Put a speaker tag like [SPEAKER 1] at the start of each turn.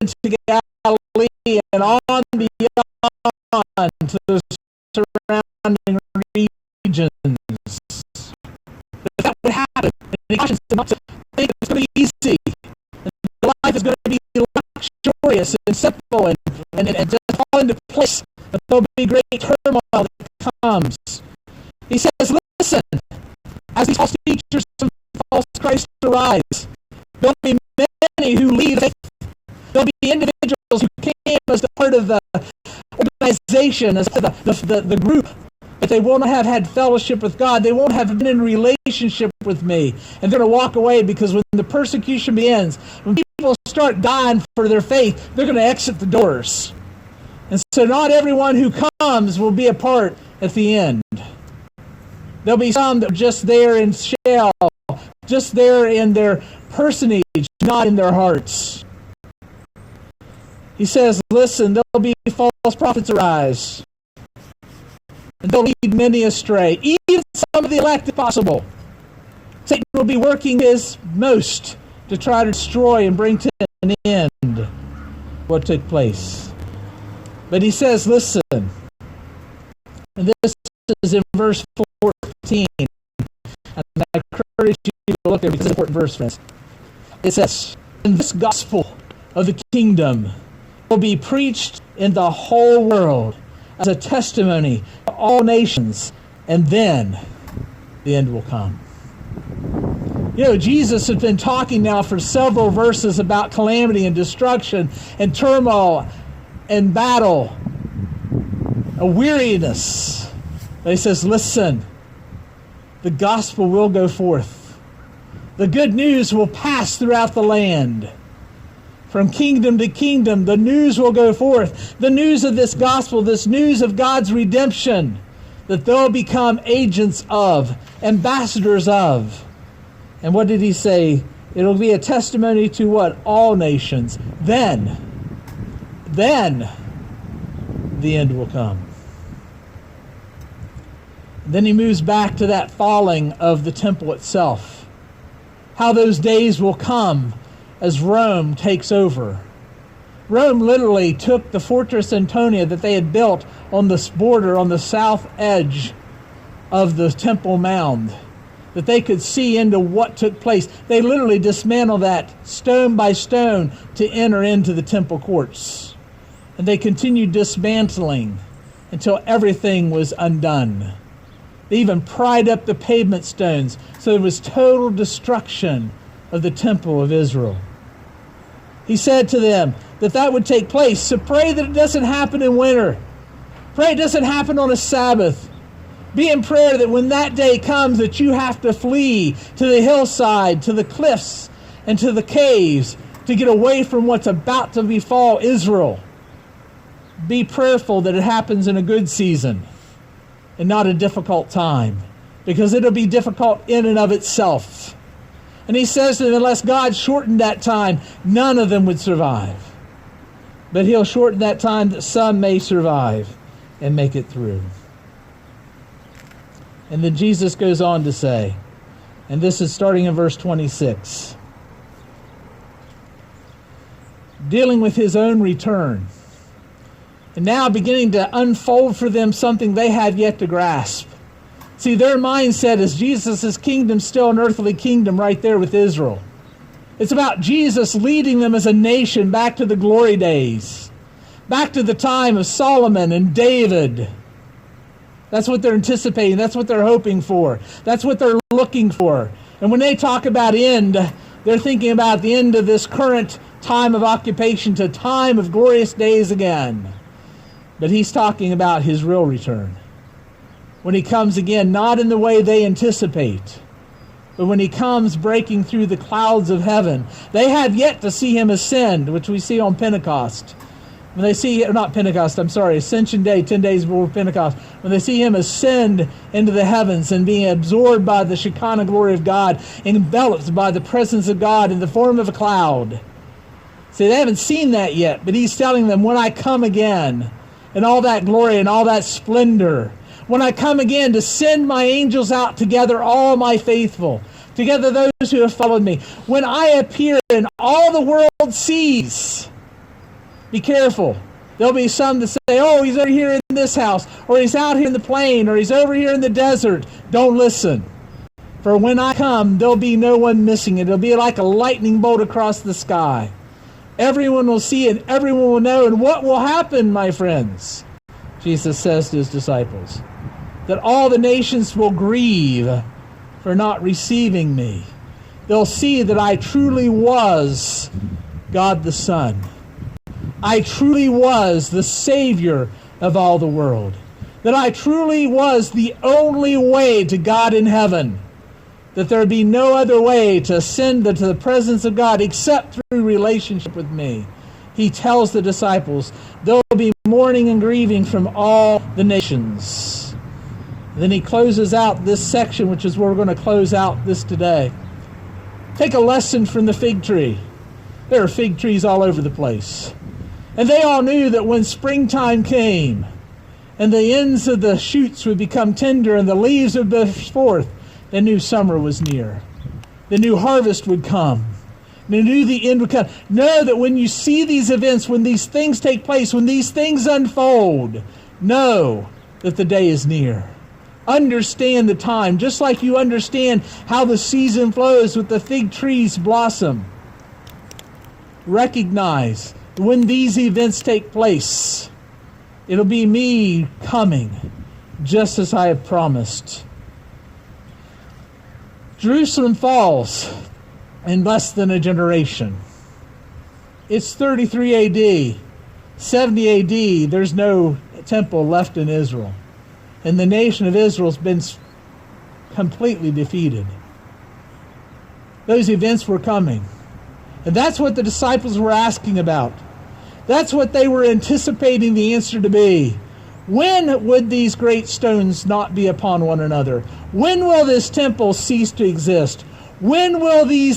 [SPEAKER 1] into Galilee and on beyond to the surrounding regions. That would happen. And he cautions them not to think it's going to be easy. And the life is going to be luxurious and simple and just fall into place. But there'll be great turmoil that comes. He says, listen, as these false teachers and false Christ arise, there'll be many who leave faith. There'll be individuals who came as the part of the organization, as the group, but they won't have had fellowship with God. They won't have been in relationship with me. And they're going to walk away, because when the persecution begins, when people start dying for their faith, they're going to exit the doors. And so not everyone who comes will be a part at the end. There'll be some that are just there in shell, just there in their personage, not in their hearts. He says, listen, there'll be false prophets arise. And they'll lead many astray, even some of the elect if possible. Satan will be working his most to try to destroy and bring to an end what took place. But he says, listen, and this is in verse 14, and I encourage you to look there because it's an important verse, friends. It says, and this gospel of the kingdom will be preached in the whole world as a testimony to all nations, and then the end will come. You know, Jesus has been talking now for several verses about calamity and destruction and turmoil and battle, a weariness. But he says, listen, the gospel will go forth. The good news will pass throughout the land. From kingdom to kingdom, the news will go forth. The news of this gospel, this news of God's redemption, that they'll become agents of, ambassadors of. And what did he say? It'll be a testimony to what? All nations. Then the end will come. And then he moves back to that falling of the temple itself. How those days will come as Rome takes over. Rome literally took the fortress Antonia that they had built on this border, on the south edge of the Temple Mound, that they could see into what took place. They literally dismantled that stone by stone to enter into the temple courts. And they continued dismantling until everything was undone. They even pried up the pavement stones, so there was total destruction of the temple of Israel. He said to them that would take place. So pray that it doesn't happen in winter. Pray it doesn't happen on a Sabbath. Be in prayer that when that day comes that you have to flee to the hillside, to the cliffs, and to the caves to get away from what's about to befall Israel. Be prayerful that it happens in a good season and not a difficult time, because it'll be difficult in and of itself. And he says that unless God shortened that time, none of them would survive. But he'll shorten that time that some may survive and make it through. And then Jesus goes on to say, and this is starting in verse 26, dealing with his own return, and now beginning to unfold for them something they have yet to grasp. See, their mindset is Jesus' kingdom still an earthly kingdom right there with Israel. It's about Jesus leading them as a nation back to the glory days, back to the time of Solomon and David. That's what they're anticipating. That's what they're hoping for. That's what they're looking for. And when they talk about end, they're thinking about the end of this current time of occupation to time of glorious days again. But he's talking about his real return. When he comes again, not in the way they anticipate, but when he comes breaking through the clouds of heaven. They have yet to see him ascend, which we see on Pentecost. When they see, not Pentecost, I'm sorry, Ascension Day, 10 days before Pentecost, when they see him ascend into the heavens and being absorbed by the Shekinah glory of God, enveloped by the presence of God in the form of a cloud. See, they haven't seen that yet, but he's telling them, when I come again, in all that glory and all that splendor, when I come again to send my angels out to gather all my faithful, together those who have followed me, when I appear and all the world sees Be careful. There'll be some that say, oh, he's over here in this house, or he's out here in the plain, or he's over here in the desert. Don't listen. For when I come, there'll be no one missing it. It'll be like a lightning bolt across the sky. Everyone will see it, everyone will know. And what will happen, my friends? Jesus says to his disciples, that all the nations will grieve for not receiving me. They'll see that I truly was God the Son. I truly was the Savior of all the world. That I truly was the only way to God in heaven. That there be no other way to ascend into the presence of God except through relationship with me. He tells the disciples, there will be mourning and grieving from all the nations. Then he closes out this section, which is where we're going to close out this today. Take a lesson from the fig tree. There are fig trees all over the place. And they all knew that when springtime came, and the ends of the shoots would become tender, and the leaves would burst forth, they knew summer was near. They knew harvest would come. They knew the end would come. Know that when you see these events, when these things take place, when these things unfold, know that the day is near. Understand the time, just like you understand how the season flows with the fig trees blossom. Recognize when these events take place, it'll be me coming, just as I have promised. Jerusalem falls in less than a generation. It's 33 AD. 70 AD, there's no temple left in Israel. And the nation of Israel's been completely defeated. Those events were coming. And that's what the disciples were asking about. That's what they were anticipating the answer to be. When would these great stones not be upon one another? When will this temple cease to exist? When will these